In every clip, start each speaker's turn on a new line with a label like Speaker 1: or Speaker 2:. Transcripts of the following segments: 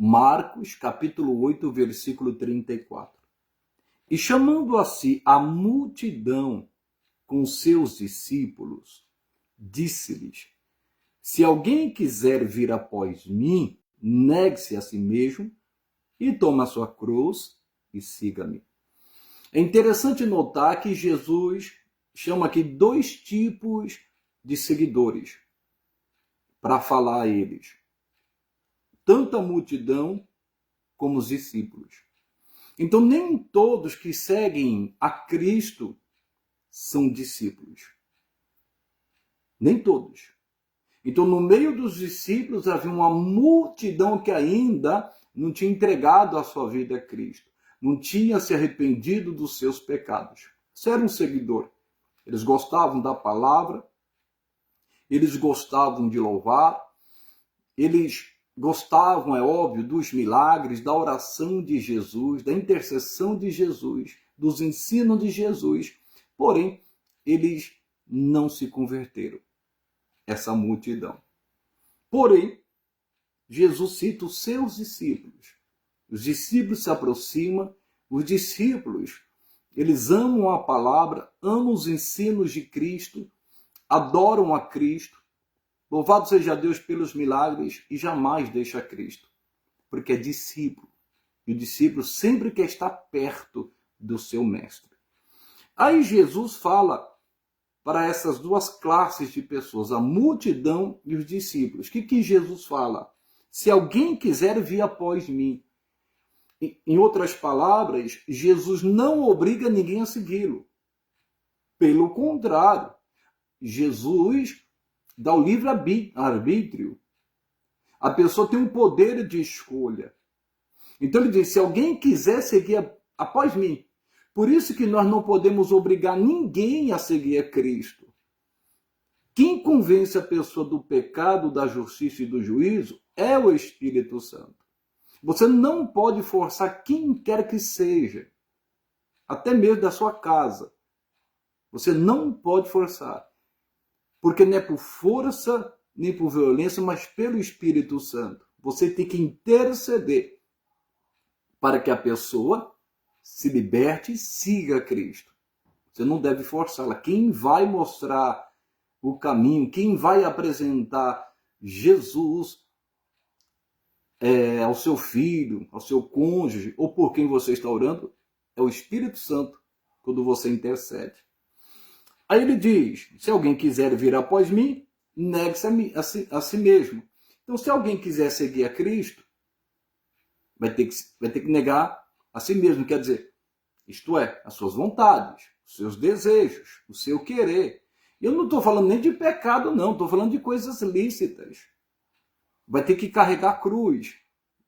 Speaker 1: Marcos, capítulo 8, versículo 34. E chamando a si a multidão com seus discípulos, disse-lhes: se alguém quiser vir após mim, negue-se a si mesmo e tome a sua cruz e siga-me. É interessante notar que Jesus chama aqui dois tipos de seguidores para falar a eles. Tanto a multidão como os discípulos. Então, nem todos que seguem a Cristo são discípulos. Nem todos. Então, no meio dos discípulos havia uma multidão que ainda não tinha entregado a sua vida a Cristo. Não tinha se arrependido dos seus pecados. Isso era um seguidor. Eles gostavam da palavra, eles gostavam de louvar, eles gostavam, é óbvio, dos milagres, da oração de Jesus, da intercessão de Jesus, dos ensinos de Jesus. Porém, eles não se converteram. Essa multidão. Porém, Jesus cita os seus discípulos. Os discípulos se aproximam, os discípulos, eles amam a palavra, amam os ensinos de Cristo, adoram a Cristo. Louvado seja Deus pelos milagres e jamais deixa Cristo, porque é discípulo. E o discípulo sempre quer estar perto do seu mestre. Aí Jesus fala para essas duas classes de pessoas, a multidão e os discípulos. O que Jesus fala? Se alguém quiser vir após mim. Em outras palavras, Jesus não obriga ninguém a segui-lo. Pelo contrário, Jesus dá o livre-arbítrio. A pessoa tem um poder de escolha. Então ele diz, se alguém quiser seguir após mim. Por isso que nós não podemos obrigar ninguém a seguir a Cristo. Quem convence a pessoa do pecado, da justiça e do juízo é o Espírito Santo. Você não pode forçar quem quer que seja, até mesmo da sua casa. Você não pode forçar. Porque não é por força, nem por violência, mas pelo Espírito Santo. Você tem que interceder para que a pessoa se liberte e siga Cristo. Você não deve forçá-la. Quem vai mostrar o caminho, quem vai apresentar Jesus ao seu filho, ao seu cônjuge, ou por quem você está orando, é o Espírito Santo, quando você intercede. Aí ele diz, se alguém quiser vir após mim, negue-se a si mesmo. Então, se alguém quiser seguir a Cristo, vai ter que negar a si mesmo, quer dizer, isto é, as suas vontades, os seus desejos, o seu querer. Eu não estou falando nem de pecado, não, estou falando de coisas lícitas. Vai ter que carregar a cruz.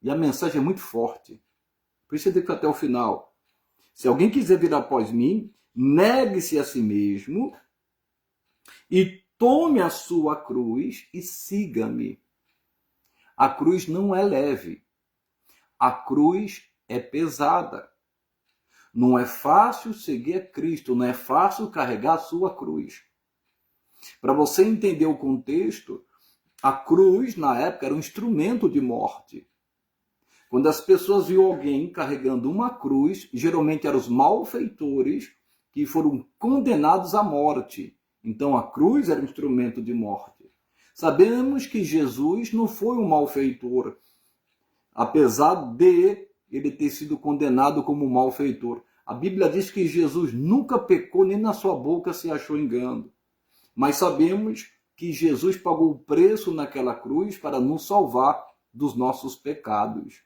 Speaker 1: E a mensagem é muito forte. Por isso você tem que ir até o final. Se alguém quiser vir após mim, negue-se a si mesmo e tome a sua cruz e siga-me. A cruz não é leve. A cruz é pesada. Não é fácil seguir a Cristo, não é fácil carregar a sua cruz. Para você entender o contexto, a cruz, na época, era um instrumento de morte. Quando as pessoas viam alguém carregando uma cruz, geralmente eram os malfeitores que foram condenados à morte. Então a cruz era um instrumento de morte. Sabemos que Jesus não foi um malfeitor, apesar de ele ter sido condenado como malfeitor. A Bíblia diz que Jesus nunca pecou, nem na sua boca se achou engano. Mas sabemos que Jesus pagou o preço naquela cruz para nos salvar dos nossos pecados.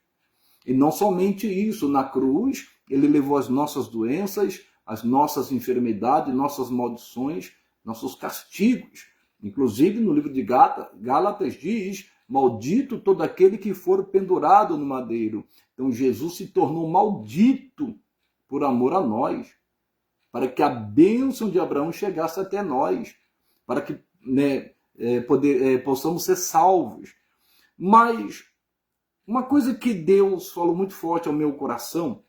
Speaker 1: E não somente isso, na cruz ele levou as nossas doenças, as nossas enfermidades, nossas maldições, nossos castigos. Inclusive no livro de Gálatas diz, maldito todo aquele que for pendurado no madeiro. Então Jesus se tornou maldito por amor a nós, para que a bênção de Abraão chegasse até nós, para que possamos ser salvos. Mas uma coisa que Deus falou muito forte ao meu coração,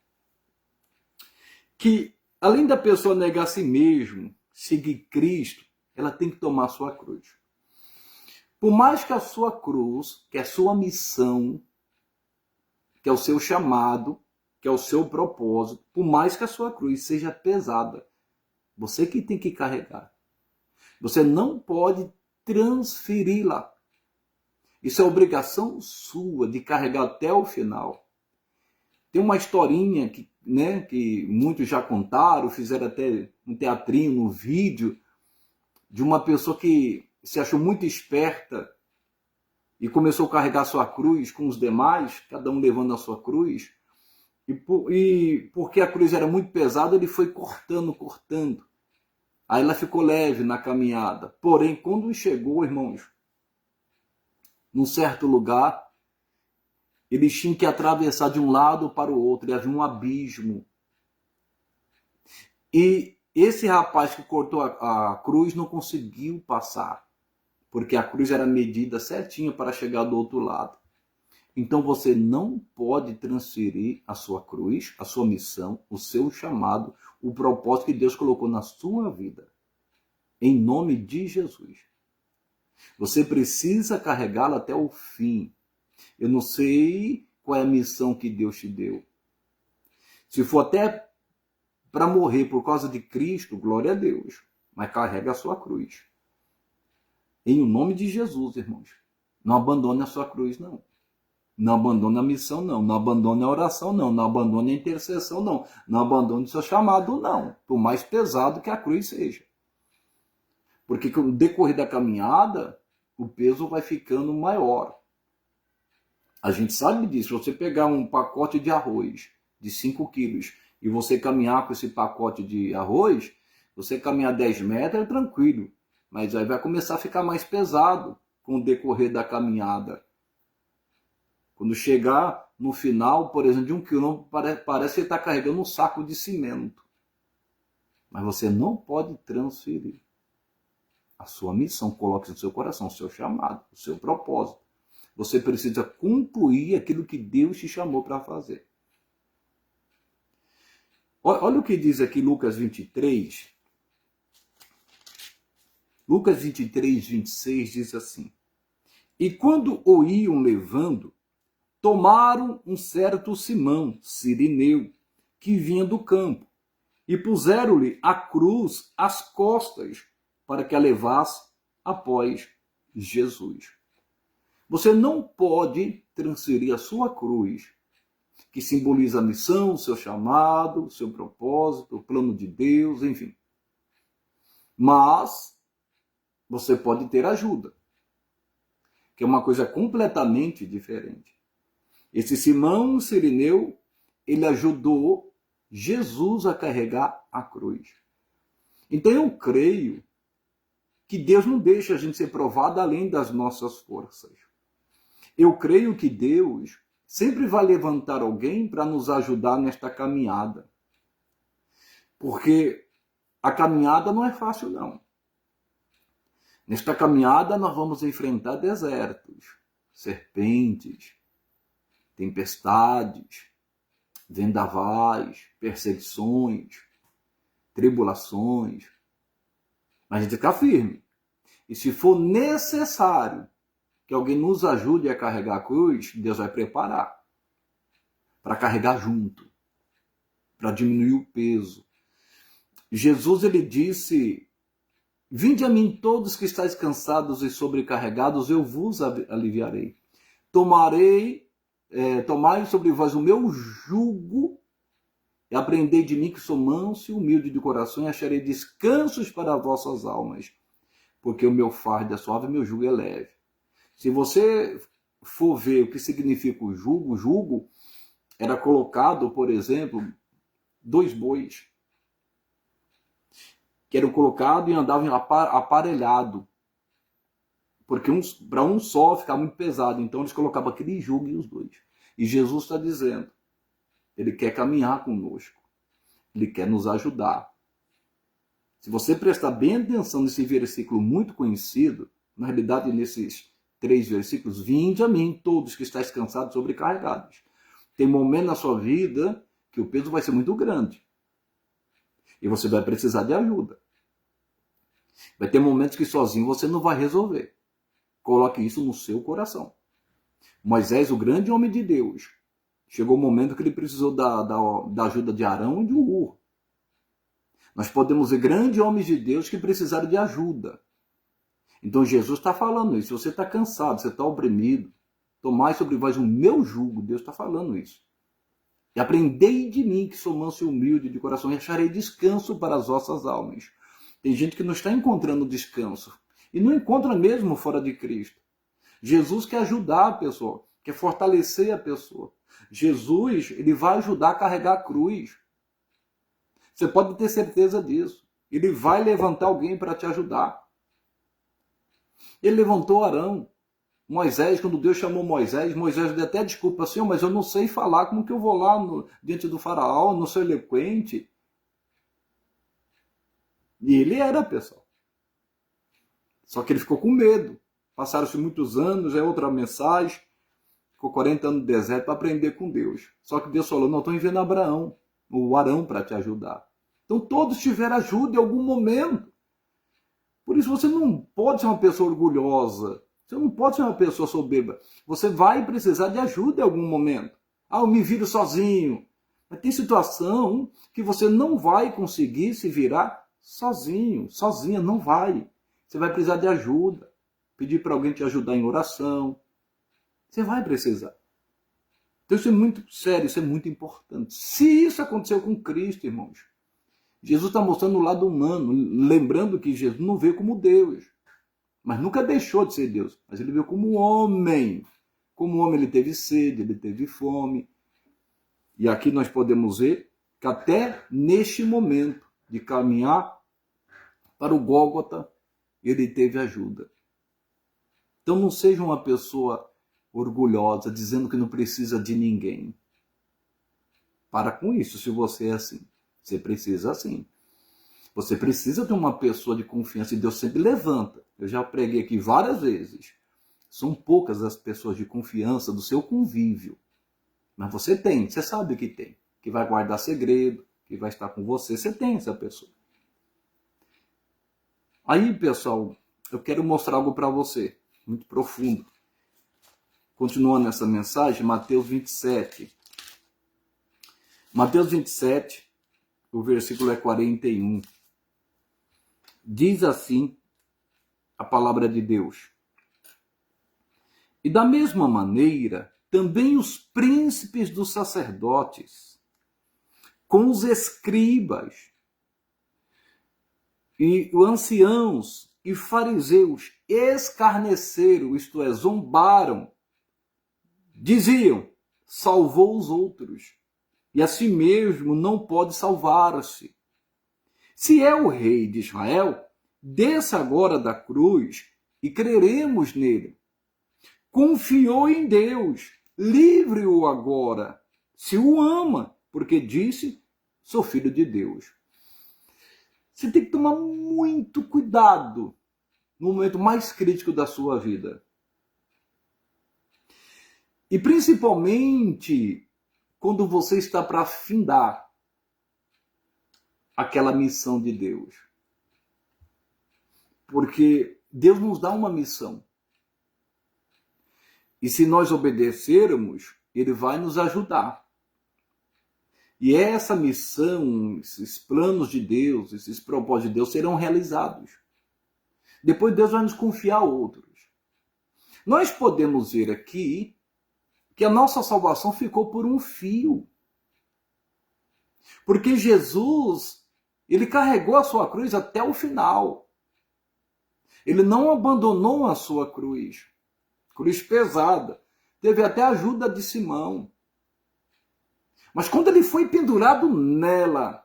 Speaker 1: que além da pessoa negar a si mesmo, seguir Cristo, ela tem que tomar a sua cruz. Por mais que a sua cruz, que é a sua missão, que é o seu chamado, que é o seu propósito, por mais que a sua cruz seja pesada. Você que tem que carregar. Você não pode transferi-la. Isso é obrigação sua de carregar até o final. Tem uma historinha que muitos já contaram, fizeram até um teatrinho no vídeo, de uma pessoa que se achou muito esperta e começou a carregar sua cruz com os demais, cada um levando a sua cruz. E porque a cruz era muito pesada, ele foi cortando. Aí ela ficou leve na caminhada. Porém, quando chegou, irmãos, num certo lugar, eles tinham que atravessar de um lado para o outro, e havia um abismo. E esse rapaz que cortou a cruz não conseguiu passar, porque a cruz era medida certinha para chegar do outro lado. Então você não pode transferir a sua cruz, a sua missão, o seu chamado, o propósito que Deus colocou na sua vida. Em nome de Jesus. Você precisa carregá-la até o fim. Eu não sei qual é a missão que Deus te deu. Se for até para morrer por causa de Cristo, glória a Deus. Mas carrega a sua cruz. Em nome de Jesus, irmãos. Não abandone a sua cruz, não. Não abandone a missão, não. Não abandone a oração, não. Não abandone a intercessão, não. Não abandone o seu chamado, não. Por mais pesado que a cruz seja. Porque no decorrer da caminhada, o peso vai ficando maior. A gente sabe disso. Se você pegar um pacote de arroz de 5 quilos e você caminhar com esse pacote de arroz, você caminhar 10 metros é tranquilo. Mas aí vai começar a ficar mais pesado com o decorrer da caminhada. Quando chegar no final, por exemplo, de 1 quilômetro, parece que ele está carregando um saco de cimento. Mas você não pode transferir a sua missão. Coloque no seu coração o seu chamado, o seu propósito. Você precisa concluir aquilo que Deus te chamou para fazer. Olha o que diz aqui Lucas 23. Lucas 23, 26 diz assim: E quando o iam levando, tomaram um certo Simão, sirineu, que vinha do campo, e puseram-lhe a cruz às costas, para que a levasse após Jesus. Você não pode transferir a sua cruz, que simboliza a missão, o seu chamado, o seu propósito, o plano de Deus, enfim. Mas você pode ter ajuda, que é uma coisa completamente diferente. Esse Simão sirineu, ele ajudou Jesus a carregar a cruz. Então eu creio que Deus não deixa a gente ser provado além das nossas forças. Eu creio que Deus sempre vai levantar alguém para nos ajudar nesta caminhada. Porque a caminhada não é fácil, não. Nesta caminhada nós vamos enfrentar desertos, serpentes, tempestades, vendavais, perseguições, tribulações. Mas a gente fica firme. E se for necessário que alguém nos ajude a carregar a cruz, Deus vai preparar para carregar junto, para diminuir o peso. Jesus, ele disse: Vinde a mim todos que estáis cansados e sobrecarregados, eu vos aliviarei. Tomai sobre vós o meu jugo e aprendei de mim que sou manso e humilde de coração e acharei descansos para vossas almas, porque o meu fardo é suave e meu jugo é leve. Se você for ver o que significa o jugo era colocado, por exemplo, 2 bois, que eram colocados e andavam aparelhado, porque para um só ficar muito pesado, então eles colocavam aquele jugo e os 2. E Jesus está dizendo, ele quer caminhar conosco, ele quer nos ajudar. Se você prestar bem atenção nesse versículo muito conhecido, na realidade nesses 3 versículos, vinde a mim todos que estáis cansados e sobrecarregados. Tem momento na sua vida que o peso vai ser muito grande. E você vai precisar de ajuda. Vai ter momentos que sozinho você não vai resolver. Coloque isso no seu coração. Moisés, o grande homem de Deus, Chegou o momento que ele precisou da ajuda de Arão e de Ur. Nós podemos ver grandes homens de Deus que precisaram de ajuda. Então Jesus está falando isso. Se você está cansado, você está oprimido, tomai sobre vós o meu jugo. Deus está falando isso. E aprendei de mim, que sou manso e humilde de coração, e acharei descanso para as vossas almas. Tem gente que não está encontrando descanso. E não encontra mesmo fora de Cristo. Jesus quer ajudar a pessoa, quer fortalecer a pessoa. Jesus, ele vai ajudar a carregar a cruz. Você pode ter certeza disso. Ele vai levantar alguém para te ajudar. Ele levantou Arão. Moisés, quando Deus chamou Moisés deu até desculpa, Senhor, mas eu não sei falar, como que eu vou lá diante do faraó, não sou eloquente. E ele era, pessoal. Só que ele ficou com medo. Passaram-se muitos anos, é outra mensagem. Ficou 40 anos no deserto para aprender com Deus. Só que Deus falou, não, estou enviando Abraão, o Arão, para te ajudar. Então todos tiveram ajuda em algum momento. Por isso você não pode ser uma pessoa orgulhosa. Você não pode ser uma pessoa soberba. Você vai precisar de ajuda em algum momento. Ah, eu me viro sozinho. Mas tem situação que você não vai conseguir se virar sozinho. Sozinha, não vai. Você vai precisar de ajuda. Pedir para alguém te ajudar em oração. Você vai precisar. Então isso é muito sério, isso é muito importante. Se isso aconteceu com Cristo, irmãos, Jesus está mostrando o lado humano, lembrando que Jesus não veio como Deus, mas nunca deixou de ser Deus, mas ele veio como homem. Como homem ele teve sede, ele teve fome. E aqui nós podemos ver que até neste momento de caminhar para o Gólgota, ele teve ajuda. Então não seja uma pessoa orgulhosa, dizendo que não precisa de ninguém. Para com isso, se você é assim. Você precisa sim. Você precisa ter uma pessoa de confiança e Deus sempre levanta. Eu já preguei aqui várias vezes. São poucas as pessoas de confiança do seu convívio. Mas você tem, você sabe que tem. Que vai guardar segredo, que vai estar com você. Você tem essa pessoa. Aí, pessoal, eu quero mostrar algo para você, muito profundo. Continuando essa mensagem, Mateus 27. Mateus 27, o versículo é 41. Diz assim a palavra de Deus. E da mesma maneira, também os príncipes dos sacerdotes, com os escribas, e os anciãos e fariseus escarneceram, isto é, zombaram, diziam, salvou os outros, e a si mesmo não pode salvar-se. Se é o rei de Israel, desça agora da cruz e creremos nele. Confiou em Deus, livre-o agora, se o ama, porque disse, sou filho de Deus. Você tem que tomar muito cuidado no momento mais crítico da sua vida. E principalmente quando você está para findar aquela missão de Deus. Porque Deus nos dá uma missão. E se nós obedecermos, Ele vai nos ajudar. E essa missão, esses planos de Deus, esses propósitos de Deus serão realizados. Depois Deus vai nos confiar outros. Nós podemos ver aqui que a nossa salvação ficou por um fio. Porque Jesus, ele carregou a sua cruz até o final. Ele não abandonou a sua cruz. Cruz pesada. Teve até a ajuda de Simão. Mas quando ele foi pendurado nela,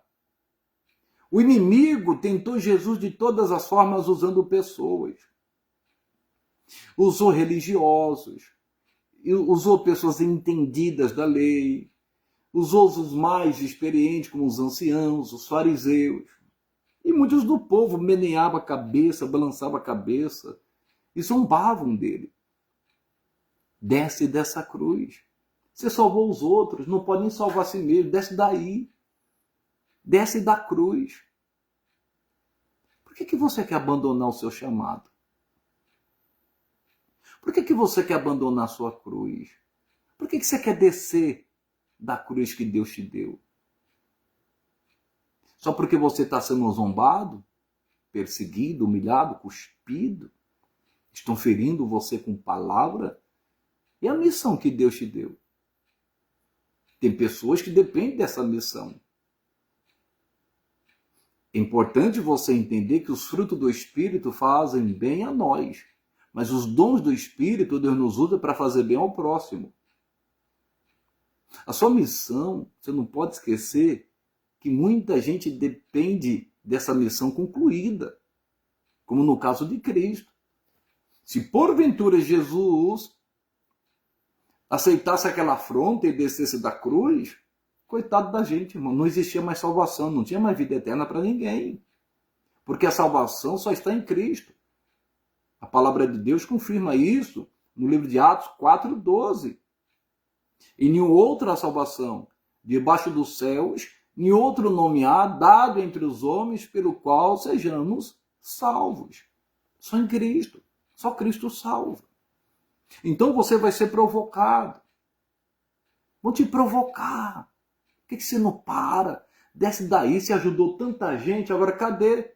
Speaker 1: o inimigo tentou Jesus de todas as formas usando pessoas. Usou religiosos, usou pessoas entendidas da lei, usou os mais experientes, como os anciãos, os fariseus. E muitos do povo meneavam a cabeça, balançavam a cabeça e zombavam dele. Desce dessa cruz. Você salvou os outros, não pode nem salvar a si mesmo. Desce daí. Desce da cruz. Por que você quer abandonar o seu chamado? Por que você quer abandonar a sua cruz? Por que você quer descer da cruz que Deus te deu. Só porque você está sendo zombado, perseguido, humilhado, cuspido, estão ferindo você com palavra, e a missão que Deus te deu. Tem pessoas que dependem dessa missão. É importante você entender que os frutos do Espírito fazem bem a nós, mas os dons do Espírito Deus nos usa para fazer bem ao próximo. A sua missão, você não pode esquecer que muita gente depende dessa missão concluída, como no caso de Cristo. Se porventura Jesus aceitasse aquela afronta e descesse da cruz, coitado da gente, irmão, não existia mais salvação, não tinha mais vida eterna para ninguém. Porque a salvação só está em Cristo. A palavra de Deus confirma isso no livro de Atos 4:12. E nenhuma outra salvação, debaixo dos céus, nem outro nome há dado entre os homens pelo qual sejamos salvos. Só em Cristo. Só Cristo salva. Então você vai ser provocado. Vão te provocar. Por que você não para? Desce daí, você ajudou tanta gente. Agora cadê?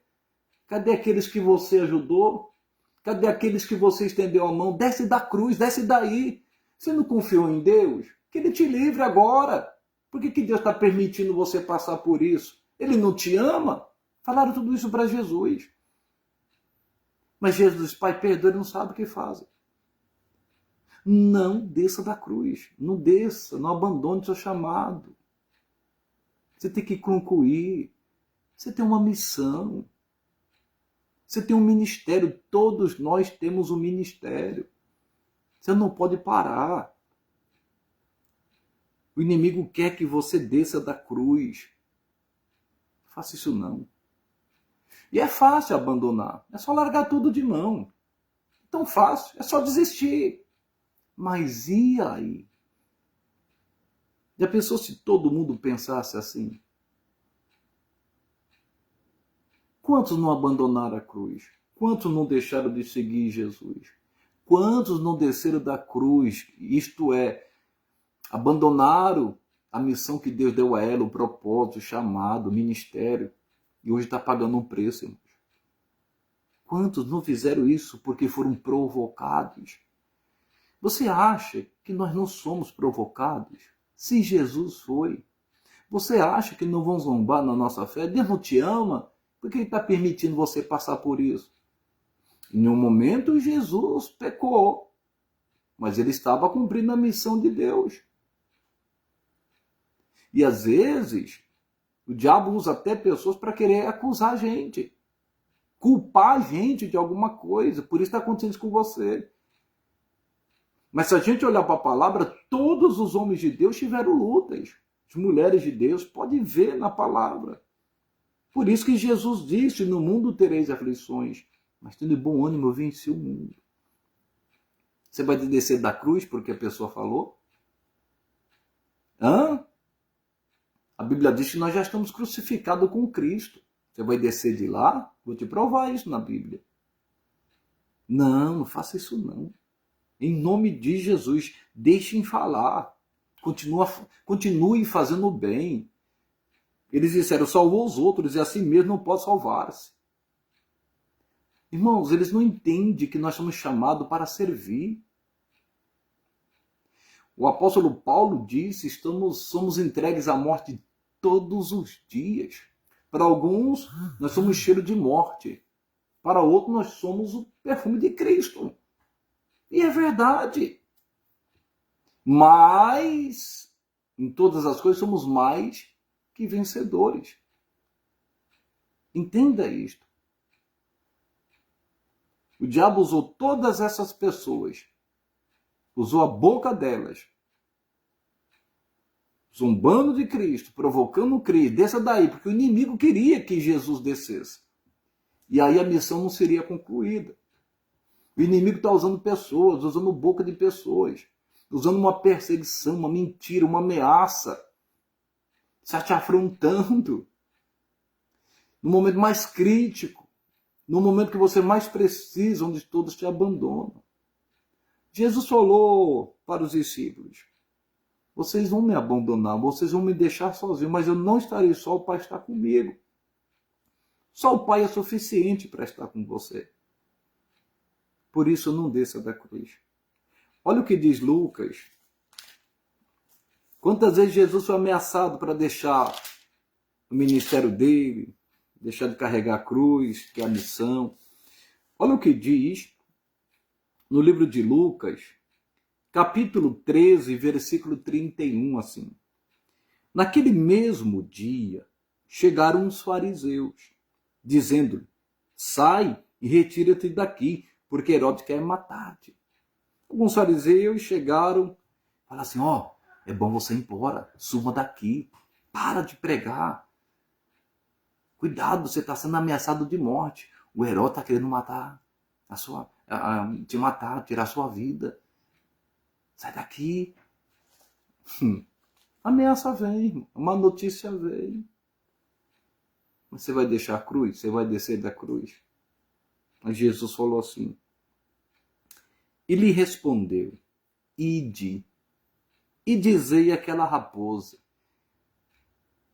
Speaker 1: Cadê aqueles que você ajudou? Cadê aqueles que você estendeu a mão? Desce da cruz, desce daí. Você não confiou em Deus? Que Ele te livre agora. Por que Deus está permitindo você passar por isso? Ele não te ama? Falaram tudo isso para Jesus. Mas Jesus, Pai, perdoa, ele não sabe o que faz. Não desça da cruz. Não desça, não abandone seu chamado. Você tem que concluir. Você tem uma missão. Você tem um ministério. Todos nós temos um ministério. Você não pode parar. O inimigo quer que você desça da cruz. Não faça isso não. E é fácil abandonar. É só largar tudo de mão. Tão fácil. É só desistir. Mas e aí? Já pensou se todo mundo pensasse assim? Quantos não abandonaram a cruz? Quantos não deixaram de seguir Jesus? Quantos não desceram da cruz? Isto é, abandonaram a missão que Deus deu a ela, o propósito, o chamado, o ministério. E hoje está pagando um preço, irmãos. Quantos não fizeram isso porque foram provocados? Você acha que nós não somos provocados? Se Jesus foi. Você acha que não vão zombar na nossa fé? Deus não te ama? Por que Ele está permitindo você passar por isso? Em um momento Jesus pecou. Mas Ele estava cumprindo a missão de Deus. E às vezes, o diabo usa até pessoas para querer acusar a gente. Culpar a gente de alguma coisa. Por isso está acontecendo isso com você. Mas se a gente olhar para a palavra, todos os homens de Deus tiveram lutas. As mulheres de Deus podem ver na palavra. Por isso que Jesus disse, no mundo tereis aflições, mas tendo bom ânimo eu venci o mundo. Você vai descer da cruz porque a pessoa falou? Hã? A Bíblia diz que nós já estamos crucificados com Cristo. Você vai descer de lá? Vou te provar isso na Bíblia. Não, não faça isso não. Em nome de Jesus, deixem falar. Continue fazendo o bem. Eles disseram, salvou os outros e assim mesmo não pode salvar-se. Irmãos, eles não entendem que nós somos chamados para servir. O apóstolo Paulo disse, somos entregues à morte todos os dias. Para alguns, nós somos cheiro de morte. Para outros, nós somos o perfume de Cristo. E é verdade. Mas, em todas as coisas, somos mais que vencedores. Entenda isto. O diabo usou todas essas pessoas. Usou a boca delas. Zombando de Cristo, provocando Cristo. Desça daí, porque o inimigo queria que Jesus descesse. E aí a missão não seria concluída. O inimigo está usando pessoas, usando boca de pessoas, usando uma perseguição, uma mentira, uma ameaça, está te afrontando. No momento mais crítico, no momento que você mais precisa, onde todos te abandonam. Jesus falou para os discípulos, vocês vão me abandonar, vocês vão me deixar sozinho, mas eu não estarei só, o Pai está comigo. Só o Pai é suficiente para estar com você. Por isso, não desça da cruz. Olha o que diz Lucas. Quantas vezes Jesus foi ameaçado para deixar o ministério dele, deixar de carregar a cruz, que é a missão. Olha o que diz no livro de Lucas, capítulo 13, versículo 31, assim. Naquele mesmo dia, chegaram os fariseus, dizendo-lhe, sai e retira-te daqui, porque Herodes quer matar-te. Alguns fariseus chegaram, falaram assim, é bom você ir embora, suma daqui, para de pregar. Cuidado, você está sendo ameaçado de morte. O Herodes está querendo matar te matar, tirar a sua vida. Sai daqui. Ameaça vem, irmão. Uma notícia vem. Mas você vai deixar a cruz? Você vai descer da cruz? Mas Jesus falou assim. E lhe respondeu, ide, e dizei àquela raposa.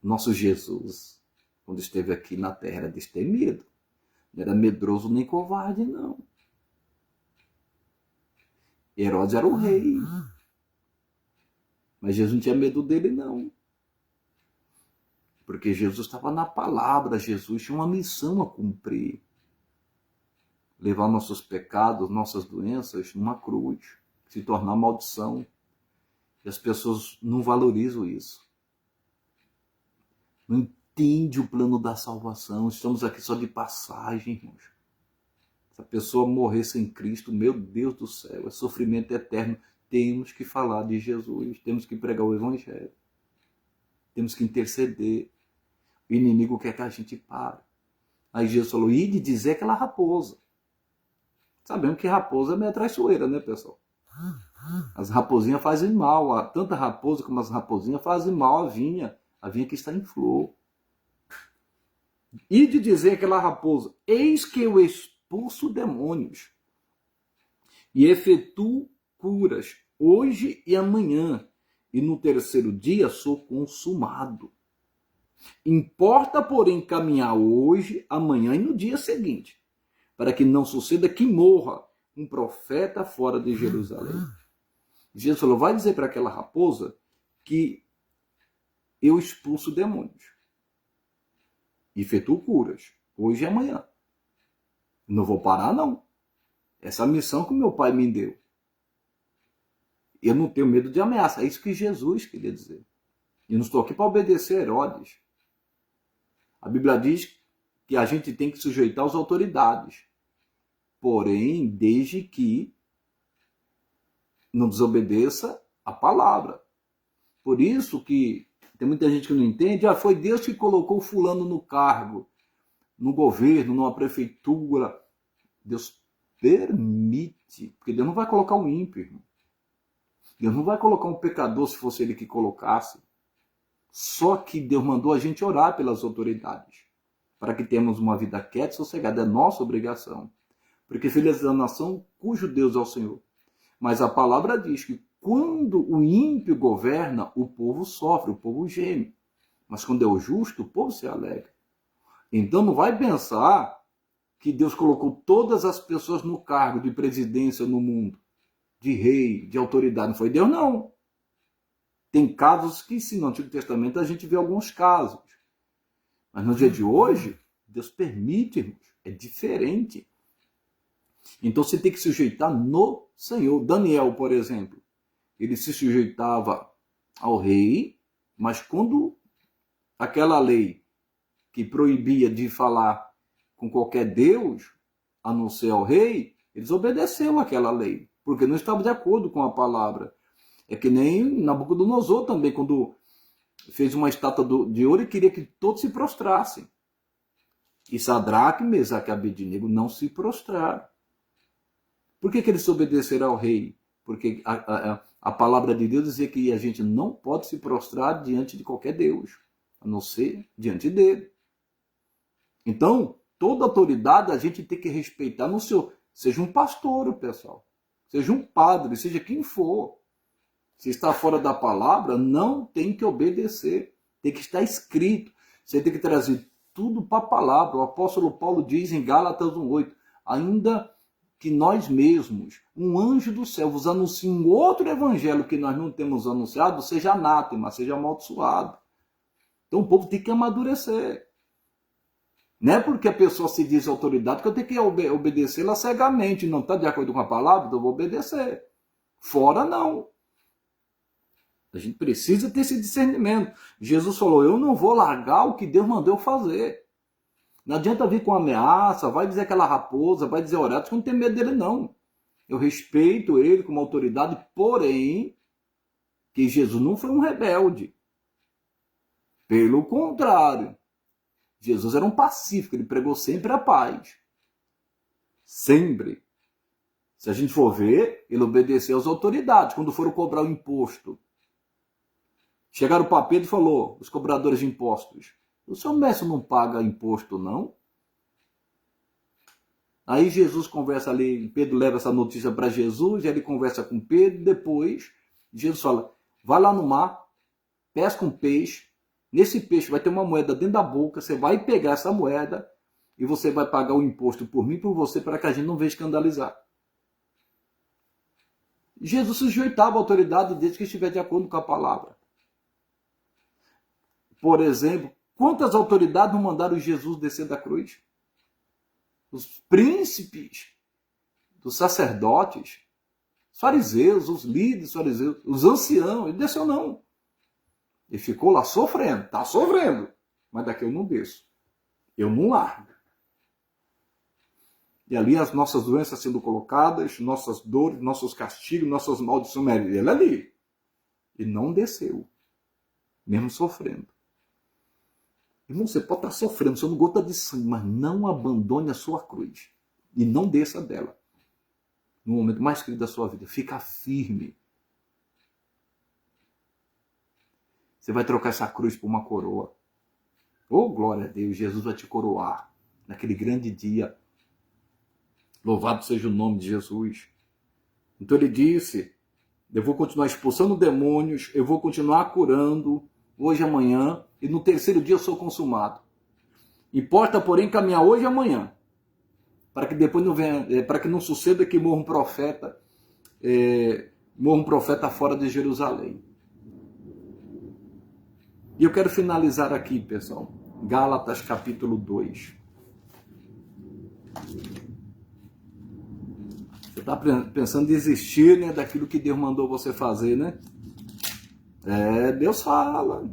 Speaker 1: Nosso Jesus, quando esteve aqui na terra, era destemido. Não era medroso nem covarde, não. Herodes era o rei. Mas Jesus não tinha medo dele, não. Porque Jesus estava na palavra. Jesus tinha uma missão a cumprir. Levar nossos pecados, nossas doenças numa cruz. Se tornar maldição. E as pessoas não valorizam isso. Não entende o plano da salvação. Estamos aqui só de passagem, irmãos. Se a pessoa morrer sem Cristo, meu Deus do céu, é sofrimento eterno. Temos que falar de Jesus, temos que pregar o Evangelho. Temos que interceder. O inimigo quer que a gente pare. Aí Jesus falou, ide dizer aquela raposa. Sabemos que raposa é meio traiçoeira, né, pessoal? As raposinhas fazem mal. Tanto a raposa como as raposinhas fazem mal à vinha. A vinha que está em flor. Ide dizer aquela raposa, eis que eu expulso demônios e efetuo curas hoje e amanhã, e no terceiro dia sou consumado. Importa, porém, caminhar hoje, amanhã e no dia seguinte, para que não suceda que morra um profeta fora de Jerusalém. Jesus falou, vai dizer para aquela raposa que eu expulso demônios. E efetuo curas, hoje e amanhã. Não vou parar, não. Essa é a missão que o meu pai me deu. Eu não tenho medo de ameaça. É isso que Jesus queria dizer. Eu não estou aqui para obedecer a Herodes. A Bíblia diz que a gente tem que sujeitar as autoridades. Porém, desde que não desobedeça a palavra. Por isso que tem muita gente que não entende. Foi Deus que colocou fulano no cargo, no governo, numa prefeitura. Deus permite. Porque Deus não vai colocar um ímpio, irmão. Deus não vai colocar um pecador se fosse ele que colocasse. Só que Deus mandou a gente orar pelas autoridades. Para que tenhamos uma vida quieta e sossegada. É nossa obrigação. Porque filhos da nação cujo Deus é o Senhor. Mas a palavra diz que quando o ímpio governa, o povo sofre, o povo geme. Mas quando é o justo, o povo se alegra. Então não vai pensar que Deus colocou todas as pessoas no cargo de presidência no mundo, de rei, de autoridade. Não foi Deus, não. Tem casos que, sim, no Antigo Testamento a gente vê alguns casos. Mas no dia de hoje, Deus permite, irmãos. É diferente. Então você tem que se sujeitar no Senhor. Daniel, por exemplo, ele se sujeitava ao rei, mas quando aquela lei que proibia de falar com qualquer Deus, a não ser ao rei, eles obedeceram àquela lei, porque não estavam de acordo com a palavra. É que nem Nabucodonosor também, quando fez uma estátua de ouro e queria que todos se prostrassem. E Sadraque, Mesaque e Abednego não se prostraram. Por que eles obedeceram ao rei? Porque a palavra de Deus dizia que a gente não pode se prostrar diante de qualquer Deus, a não ser diante dele. Então, toda autoridade a gente tem que respeitar no seu. Seja um pastor, pessoal. Seja um padre, seja quem for. Se está fora da palavra, não tem que obedecer. Tem que estar escrito. Você tem que trazer tudo para a palavra. O apóstolo Paulo diz em Gálatas 1:8, ainda que nós mesmos, um anjo do céu, vos anuncie um outro evangelho que nós não temos anunciado, seja anátema, seja amaldiçoado. Então o povo tem que amadurecer. Não é porque a pessoa se diz autoridade que eu tenho que obedecê-la cegamente. Não está de acordo com a palavra, então eu vou obedecer. Fora não. A gente precisa ter esse discernimento. Jesus falou, eu não vou largar o que Deus mandou eu fazer. Não adianta vir com ameaça, vai dizer aquela raposa, vai dizer Horácio, que eu não tenho medo dele não. Eu respeito ele como autoridade, porém, que Jesus não foi um rebelde. Pelo contrário, Jesus era um pacífico, ele pregou sempre a paz. Sempre. Se a gente for ver, ele obedeceu às autoridades, quando foram cobrar o imposto. Chegaram para Pedro e falou, os cobradores de impostos, o seu mestre não paga imposto, não? Aí Jesus conversa ali, Pedro leva essa notícia para Jesus, ele conversa com Pedro, depois Jesus fala, vai lá no mar, pesca um peixe, nesse peixe vai ter uma moeda dentro da boca, você vai pegar essa moeda e você vai pagar o imposto por mim e por você para que a gente não venha escandalizar. Jesus sujeitava a autoridade desde que estiver de acordo com a palavra. Por exemplo, quantas autoridades não mandaram Jesus descer da cruz? Os príncipes, os sacerdotes, os fariseus, os líderes fariseus, os anciãos, ele desceu não. Ele ficou lá sofrendo, está sofrendo, mas daqui eu não desço, eu não largo. E ali as nossas doenças sendo colocadas, nossas dores, nossos castigos, nossas maldições, ele ali. E não desceu, mesmo sofrendo. Irmão, você pode estar sofrendo, você não gota de sangue, mas não abandone a sua cruz. E não desça dela. No momento mais querido da sua vida. Fica firme. Você vai trocar essa cruz por uma coroa. Oh, glória a Deus, Jesus vai te coroar naquele grande dia. Louvado seja o nome de Jesus. Então ele disse, eu vou continuar expulsando demônios, eu vou continuar curando, hoje e amanhã, e no terceiro dia eu sou consumado. Importa, porém, caminhar hoje e amanhã, para que depois não venha, para que não suceda que morra um profeta fora de Jerusalém. E eu quero finalizar aqui, pessoal, Gálatas capítulo 2. Você está pensando em desistir, né, daquilo que Deus mandou você fazer, né? Deus fala.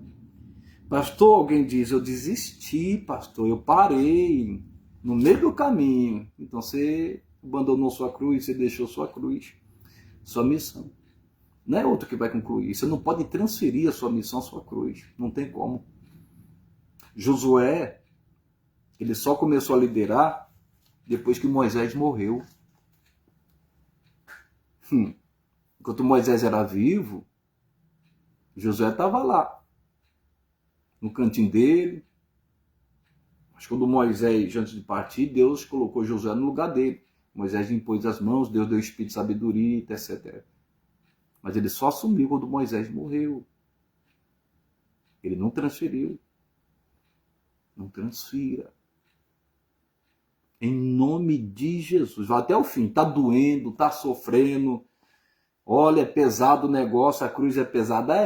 Speaker 1: Pastor, alguém diz, eu desisti, pastor, eu parei no meio do caminho. Então você abandonou sua cruz, você deixou sua cruz, sua missão. Não é outro que vai concluir. Você não pode transferir a sua missão à sua cruz. Não tem como. Josué, ele só começou a liderar depois que Moisés morreu. Enquanto Moisés era vivo, Josué estava lá, no cantinho dele. Mas quando Moisés, antes de partir, Deus colocou Josué no lugar dele. Moisés impôs as mãos, Deus deu o espírito de sabedoria, etc. Mas ele só assumiu quando Moisés morreu. Ele não transferiu. Não transfira. Em nome de Jesus. Vai até o fim. Está doendo, está sofrendo. Olha, é pesado o negócio, a cruz é pesada.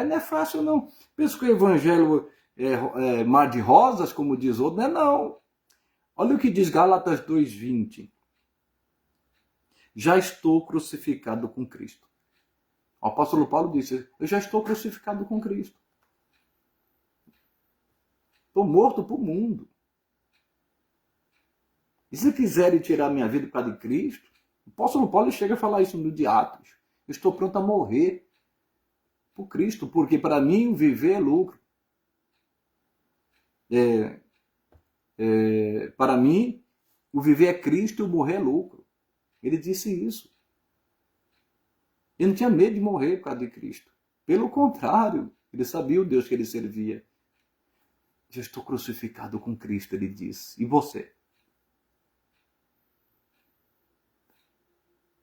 Speaker 1: Não é fácil não. Pensa que o evangelho é mar de rosas, como diz outro. Não é não. Olha o que diz Gálatas 2:20. Já estou crucificado com Cristo. O apóstolo Paulo disse, eu já estou crucificado com Cristo. Estou morto para o mundo. E se quiserem tirar minha vida por causa de Cristo, o apóstolo Paulo chega a falar isso no livro de Atos. Eu estou pronto a morrer por Cristo, porque para mim o viver é lucro. Para mim, o viver é Cristo e o morrer é lucro. Ele disse isso. Ele não tinha medo de morrer por causa de Cristo. Pelo contrário, ele sabia o Deus que ele servia. Já estou crucificado com Cristo, ele disse. E você?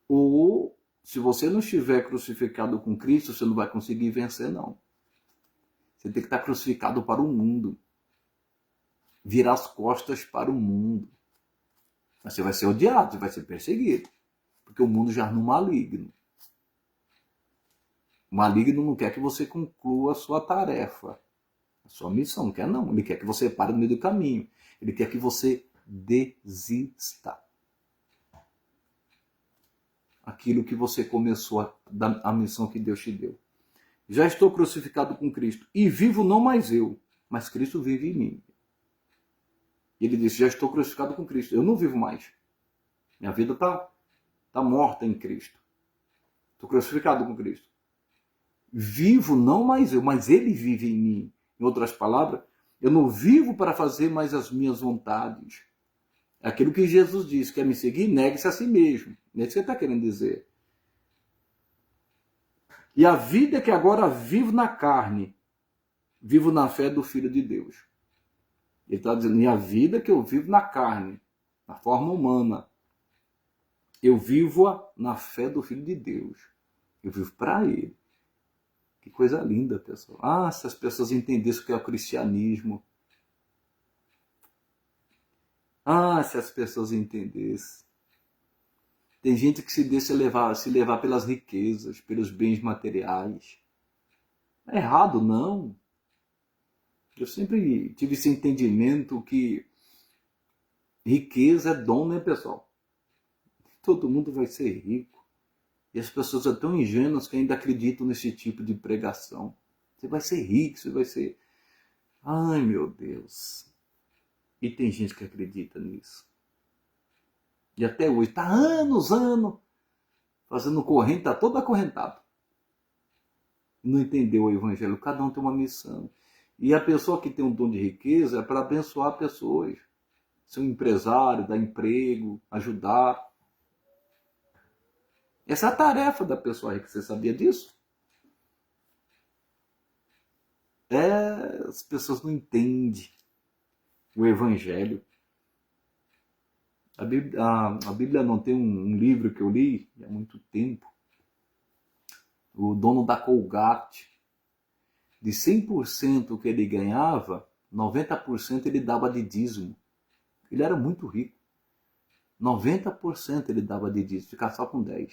Speaker 1: Ou Se você não estiver crucificado com Cristo, você não vai conseguir vencer, não. Você tem que estar crucificado para o mundo. Virar as costas para o mundo. Você vai ser odiado, você vai ser perseguido. Porque o mundo já é no maligno. O maligno não quer que você conclua a sua tarefa, a sua missão. Não quer, não. Ele quer que você pare no meio do caminho. Ele quer que você desista. Aquilo que você começou, a missão que Deus te deu. Já estou crucificado com Cristo. E vivo não mais eu, mas Cristo vive em mim. E ele disse, já estou crucificado com Cristo. Eu não vivo mais. Minha vida está morta em Cristo. Estou crucificado com Cristo. Vivo não mais eu, mas ele vive em mim. Em outras palavras, eu não vivo para fazer mais as minhas vontades. É aquilo que Jesus disse, quer me seguir, negue-se a si mesmo. É isso que ele está querendo dizer. E a vida que agora vivo na carne, vivo na fé do Filho de Deus. Ele está dizendo, e a vida que eu vivo na carne, na forma humana, eu vivo-a na fé do Filho de Deus. Eu vivo para ele. Que coisa linda, pessoal. Ah, se as pessoas entendessem o que é o cristianismo. Ah, se as pessoas entendessem. Tem gente que se deixa se levar pelas riquezas, pelos bens materiais. Não é errado, não. Eu sempre tive esse entendimento que riqueza é dom, né, pessoal? Todo mundo vai ser rico. E as pessoas são tão ingênuas que ainda acreditam nesse tipo de pregação. Você vai ser rico, você vai ser... Ai, meu Deus. E tem gente que acredita nisso. E até hoje, está anos, fazendo corrente, está todo acorrentado. Não entendeu o evangelho. Cada um tem uma missão. E a pessoa que tem um dom de riqueza é para abençoar pessoas. Ser um empresário, dar emprego, ajudar. Essa é a tarefa da pessoa rica. Você sabia disso? As pessoas não entendem o evangelho. A Bíblia não tem um livro que eu li há muito tempo. O dono da Colgate, de 100% que ele ganhava, 90% ele dava de dízimo. Ele era muito rico. 90% ele dava de dízimo, ficava só com 10%.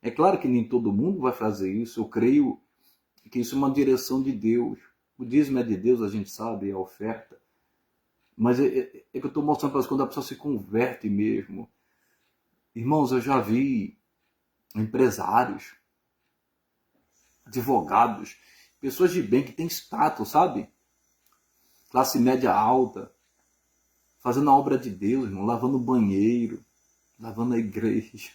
Speaker 1: É claro que nem todo mundo vai fazer isso. Eu creio que isso é uma direção de Deus. O dízimo é de Deus, a gente sabe, é a oferta. Mas é que eu estou mostrando para vocês quando a pessoa se converte mesmo. Irmãos, eu já vi empresários, advogados, pessoas de bem que têm status, sabe? Classe média alta, fazendo a obra de Deus, irmão, lavando o banheiro, lavando a igreja.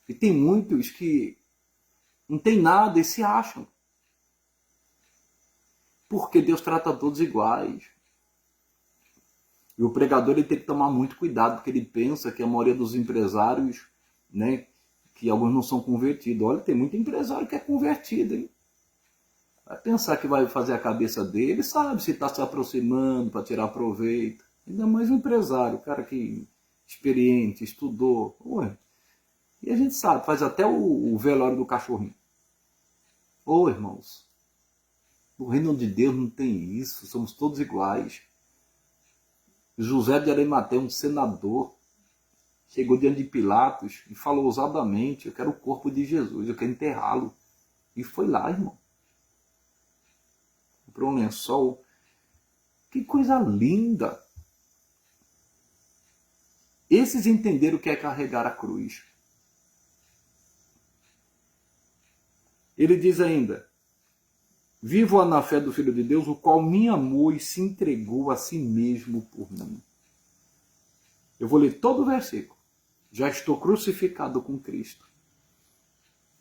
Speaker 1: E tem muitos que não tem nada e se acham. Porque Deus trata todos iguais. E o pregador ele tem que tomar muito cuidado, porque ele pensa que a maioria dos empresários, né, que alguns não são convertidos. Olha, tem muito empresário que é convertido, hein? Vai pensar que vai fazer a cabeça dele, sabe se está se aproximando para tirar proveito. Ainda mais um empresário, o cara que experiente, estudou. Ué. E a gente sabe, faz até o velório do cachorrinho. Ô, irmãos, no reino de Deus não tem isso, somos todos iguais. José de Arimateia, um senador, chegou diante de Pilatos e falou ousadamente, eu quero o corpo de Jesus, eu quero enterrá-lo. E foi lá, irmão. Comprou um lençol. Que coisa linda. Esses entenderam o que é carregar a cruz. Ele diz ainda, vivo na fé do Filho de Deus, o qual me amou e se entregou a si mesmo por mim. Eu vou ler todo o versículo. Já estou crucificado com Cristo.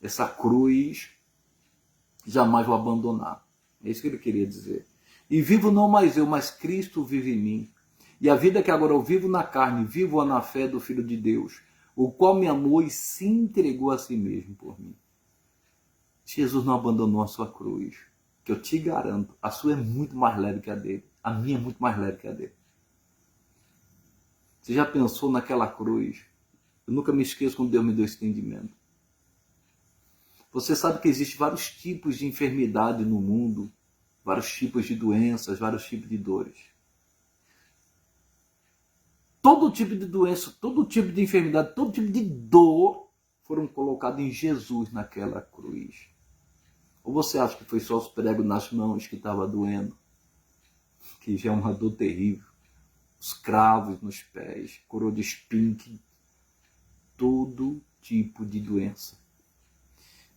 Speaker 1: Essa cruz jamais vou abandonar. É isso que ele queria dizer. E vivo não mais eu, mas Cristo vive em mim. E a vida que agora eu vivo na carne, vivo na fé do Filho de Deus, o qual me amou e se entregou a si mesmo por mim. Jesus não abandonou a sua cruz, que eu te garanto, a sua é muito mais leve que a dele. A minha é muito mais leve que a dele. Você já pensou naquela cruz? Eu nunca me esqueço quando Deus me deu esse entendimento. Você sabe que existem vários tipos de enfermidade no mundo, vários tipos de doenças, vários tipos de dores. Todo tipo de doença, todo tipo de enfermidade, todo tipo de dor foram colocados em Jesus naquela cruz. Ou você acha que foi só os pregos nas mãos que estava doendo? Que já é uma dor terrível. Os cravos nos pés, coroa de espinho, todo tipo de doença.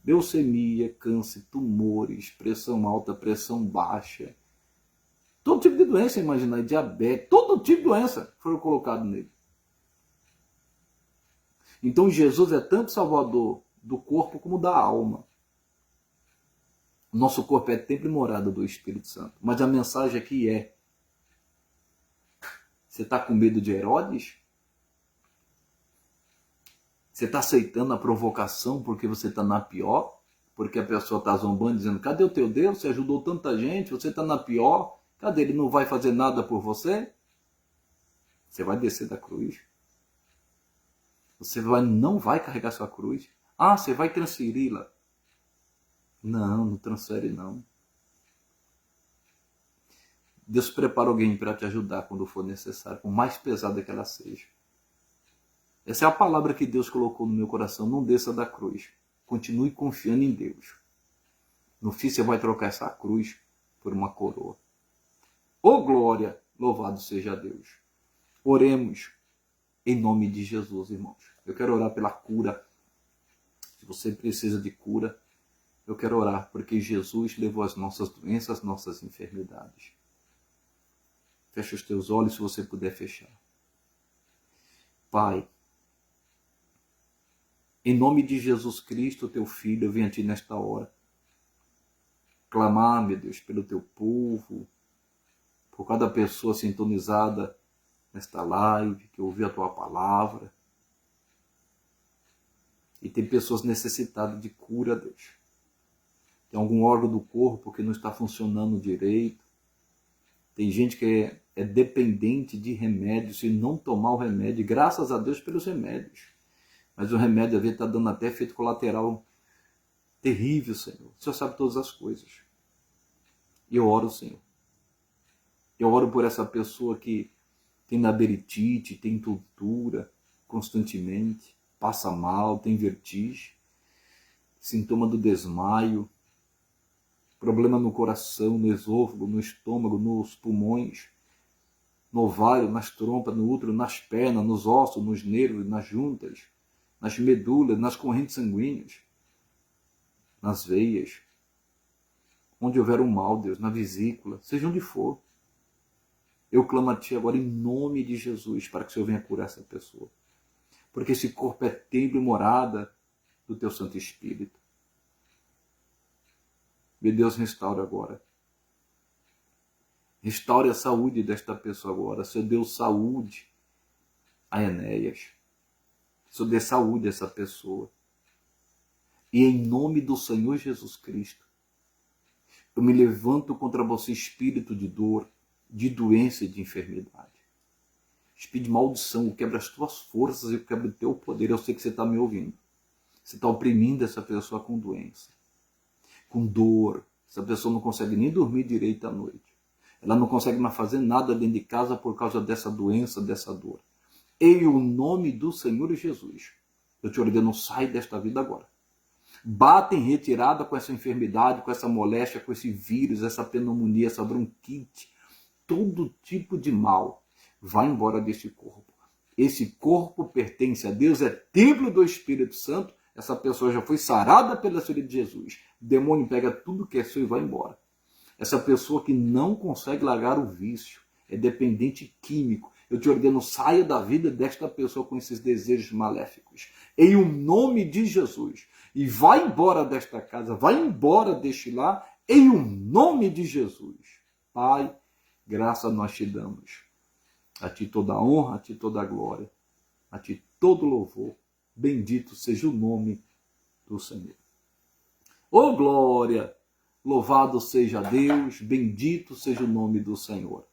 Speaker 1: Leucemia, câncer, tumores, pressão alta, pressão baixa. Todo tipo de doença, imagina, diabetes, todo tipo de doença foram colocados nele. Então Jesus é tanto salvador do corpo como da alma. O nosso corpo é templo e morada do Espírito Santo. Mas a mensagem aqui é: você está com medo de Herodes? Você está aceitando a provocação porque você está na pior? Porque a pessoa está zombando, dizendo: cadê o teu Deus? Você ajudou tanta gente, você está na pior. Cadê? Ele não vai fazer nada por você? Você vai descer da cruz. Você não vai carregar sua cruz. Ah, você vai transferi-la. Não, não transfere não. Deus prepara alguém para te ajudar quando for necessário, por mais pesada que ela seja. Essa é a palavra que Deus colocou no meu coração. Não desça da cruz. Continue confiando em Deus. No fim você vai trocar essa cruz por uma coroa. Ô glória, louvado seja Deus. Oremos em nome de Jesus, irmãos. Eu quero orar pela cura. Se você precisa de cura, eu quero orar porque Jesus levou as nossas doenças, as nossas enfermidades. Fecha os teus olhos se você puder fechar. Pai, em nome de Jesus Cristo, teu Filho, eu venho a ti nesta hora. Clamar, meu Deus, pelo teu povo, por cada pessoa sintonizada nesta live, que ouviu a tua palavra. E tem pessoas necessitadas de cura, Deus. Tem algum órgão do corpo que não está funcionando direito. Tem gente que é dependente de remédios, se não tomar o remédio, graças a Deus pelos remédios. Mas o remédio, às vezes, está dando até efeito colateral terrível, Senhor. O Senhor sabe todas as coisas. E eu oro, Senhor. Eu oro por essa pessoa que tem labirintite, tem tontura constantemente, passa mal, tem vertigem, sintoma do desmaio, problema no coração, no esôfago, no estômago, nos pulmões, no ovário, nas trompas, no útero, nas pernas, nos ossos, nos nervos, nas juntas, nas medulas, nas correntes sanguíneas, nas veias, onde houver um mal, Deus, na vesícula, seja onde for. Eu clamo a Ti agora em nome de Jesus para que o Senhor venha curar essa pessoa. Porque esse corpo é templo e morada do Teu Santo Espírito. Meu Deus, restaure agora. Restaure a saúde desta pessoa agora. Senhor, dê saúde a Enéas. Senhor, dê saúde a essa pessoa. E em nome do Senhor Jesus Cristo, eu me levanto contra você, espírito de dor, de doença e de enfermidade. Espírito de maldição, eu quebro as tuas forças e eu quebro o teu poder. Eu sei que você está me ouvindo. Você está oprimindo essa pessoa com doença, com dor. Essa pessoa não consegue nem dormir direito à noite. Ela não consegue mais fazer nada dentro de casa por causa dessa doença, dessa dor. Em o nome do Senhor Jesus, eu te ordeno, sai desta vida agora. Bata em retirada com essa enfermidade, com essa moléstia, com esse vírus, essa pneumonia, essa bronquite, todo tipo de mal. Vai embora deste corpo. Esse corpo pertence a Deus, é templo do Espírito Santo. Essa pessoa já foi sarada pela ferida de Jesus. O demônio pega tudo que é seu e vai embora. Essa pessoa que não consegue largar o vício, é dependente químico. Eu te ordeno, saia da vida desta pessoa com esses desejos maléficos. Em o nome de Jesus. E vai embora desta casa, vai embora deste lar, em o nome de Jesus. Pai, graça nós te damos. A ti toda a honra, a ti toda a glória, a ti todo louvor. Bendito seja o nome do Senhor. Ô glória! Louvado seja Deus, bendito seja o nome do Senhor.